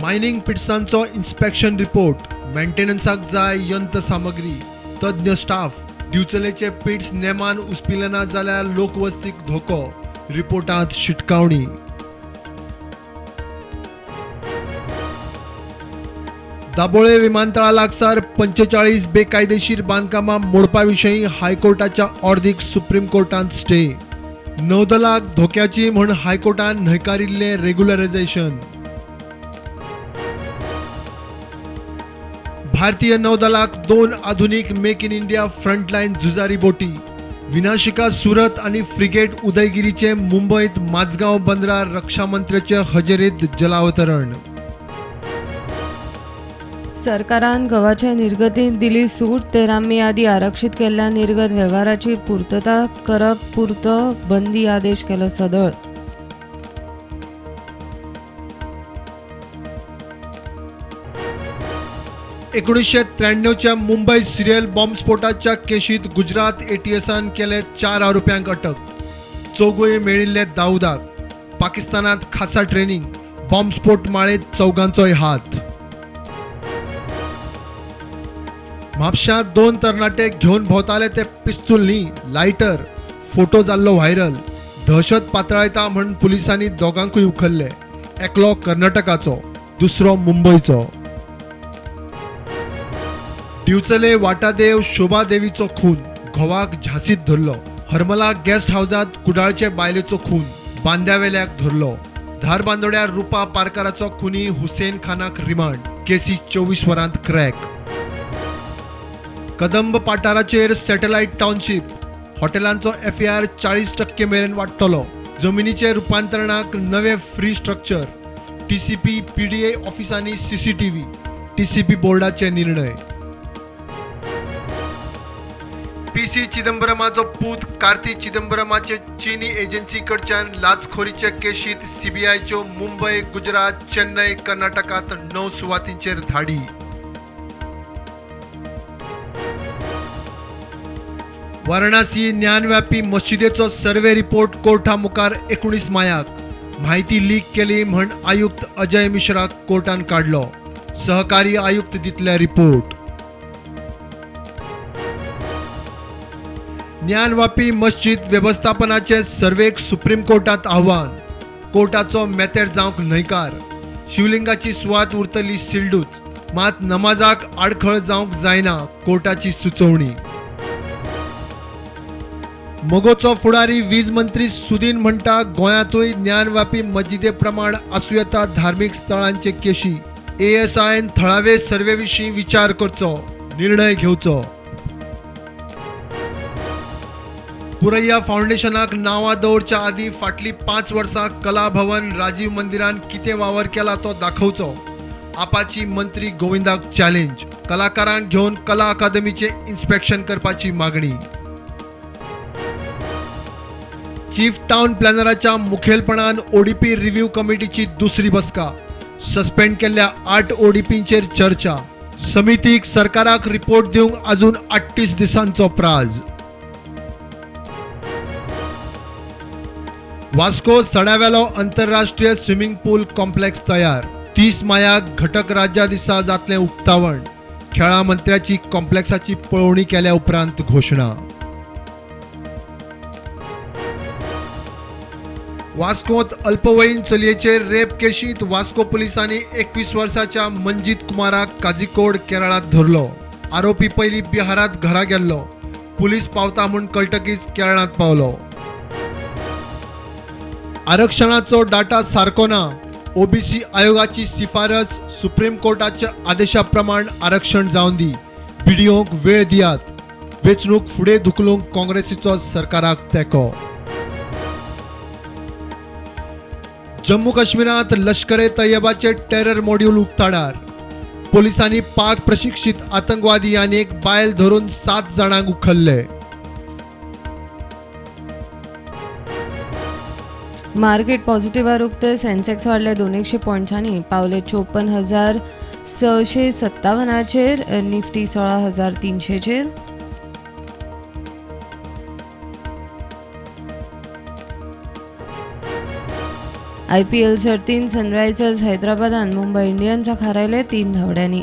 Mining पिट्सांचो inspection report, मेंटेनन्साक जाय यंत्रसामग्री, तज्ञ स्टाफ, दिवचलेचे पिट्स नेमान उस्पिले ना जाल्यार लोकवस्तीक धोको, रिपोर्टांत शिटकावणी. दाबोळे विमानतळा लागसार 45 बेकायदेशीर बांदकामां मोडपा विशयी हायकोर्टाच्या ऑर्डीक सुप्रीम कोर्टात स्टे. नौदलाक धोक्याची म्हण हायकोर्टान न्हयकारिल्ले रेग्युलरायझेशन. भारतीय नौदलाक 2 आधुनिक मेक इन इंडिया फ्रंटलाइन झुजारी बोटी. विनाशिका सुरत आणि फ्रिगेट उदयगिरीचे मुंबईत माझगाव बंदरार रक्षा मंत्र्याचे हजेरीत जलावतरण. सरकारान गव्हाच्या निर्गतीत दिली सूट. 13 मे आदी आरक्षित केल्ल्या निर्गत व्यवहाराची पूर्तता करप पुरतो बंदी आदेश केलो सदळ. च्या मुंबई सिरियल बॉम्बस्फोटाच्या केशीत गुजरात एटीएसान केले 4 आरोप्यांक अटक. चौगूय मेळिल्ले दाऊदाक. पाकिस्तानात खासा ट्रेनिंग. बॉम्बस्फोट माळेत 4गांचोय हात. म्हापशांत 2 तरणाटे घेवन भोंवताले ते पिस्तूल न्ही, लायटर. फोटो जाल्लो व्हायरल. दहशत पातळायता म्हण पुलिसांनी दोगांकूय उखल्ले. एकलो कर्नाटकाचो, दुसरो मुंबईचो. दिवचले वाटादेव शोभा देवीचो खून, घोवाक झांसीत धरलो. हरमला गेस्ट हाऊसात कुडाळचे बायलेचो खून, बांद्यावेल्याक धरलो. धारबांदोड्या रुपा पारकाराचो खुनी हुसेन खानाक रिमांड, केसी 24 वरांत क्रॅक. कदंब पाठाराचेर सॅटेलायट टाउनशीप. हॉटेलांचो FAR 40% मेरेन वाडटलो. जमिनीचे रुपांतरणाक नवे free structure. TCP PDA ऑफिसांनी CCTV. TCP बोर्डाचे निर्णय. PC चिदंबरमाचो पूत कार्ती चिदंबरमाचे चीनी एजन्सी कडच्यान लाचखोरीचे केशीत CBIच्यो मुंबई, गुजरात, चेन्नई, कर्नाटकात 9 सुवातींचेर धाडी. वाराणसी ज्ञानव्यापी मशिदेचो सर्वे रिपोर्ट कोर्टा मुखार 19 मायाक. माहिती लीक केली म्हण आयुक्त अजय मिश्राक कोर्टान काढलो. सहकारी आयुक्त दितले रिपोर्ट. ज्ञानव्यापी मस्जिद व्यवस्थापनाचे सर्वेक सुप्रीम कोर्टात आव्हान. कोर्टाचो मेतेर जावंक न्हयकार. शिवलिंगाची सुवात उरतली सिल्डूच, मात नमाजाक आडखळ जावंक जायना, कोर्टाची सुचोवणी. मोगोचो फुडारी वीज मंत्री सुदीन म्हणटा गोंयांतूय ज्ञानव्यापी मस्जिदे प्रमाण आसूं येता धार्मीक स्थळांचे केशी. ASIन थळावे सर्वे विशीं विचार करचो, निर्णय घेवचो. पुरैया फाउंडेशनाक नांवां दवरच्या आदीं फाटलीं 5 वर्सां कला भवन, राजीव मंदिरान कितें वावर केला तो दाखोवचो. आपाची मंत्री गोविंदाक चॅलेंज. कलाकारांक घेवन कला अकादमीचे इन्स्पेक्शन करपाची मागणी. चीफ टाउन प्लॅनराच्या मुखेलपणान ODP रिव्ह्यू कमिटीची दुसरी बसका. सस्पेंड केल्ल्या 8 ODPंचेर चर्चा. समितीक सरकाराक रिपोर्ट दिवंक अजून 38 दिसांचो प्राज. वास्को सड्यावेलो आंतरराष्ट्रीय स्विमिंग पूल कॉम्प्लेक्स तयार. 30 मायाक घटक राज्या दिसा जातले उक्तावण. खेळा मंत्र्याची कॉम्प्लेक्साची पळोवणी केल्या उपरांत घोषणा. वास्कोत अल्पवयीन चलयेचेर रेप केशीत वास्को पुलिसांनी 21 वर्साच्या मंजीत कुमाराक काझिकोड केरळात धरलो. आरोपी पयलीं बिहारात घरा गेल्लो. पुलीस पावता म्हूण कळटकीच केरळात पावलो. आरक्षणाचो डाटा सारको ना. OBC आयोगाची शिफारस. सुप्रीम कोर्टाच्या आदेशा प्रमाण आरक्षण जावन दी. BDOक वेळ दियात. वेंचणूक फुडें धुकलूंक काँग्रेसीचो सरकाराक तेंको. जम्मू काश्मीरात लष्कर-ए तैयबाचे टेरर मॉड्यूल उक्ताडार. पोलिसांनी पाक प्रशिक्षित आतंकवादी आनी एक बायल धरून 7 जाणांक उखल्ले. मार्केट पॉझिटिव्ह उक्ते. सेन्सेक्स वाडले 200 पॉयंट्सांनी, पावले 54,657चेर. निफ्टी 16,300चेर. IPL सर्तीन सनरायझर्स हैदराबादान मुंबई इंडियन्साक हारयले 3 धांवड्यांनी.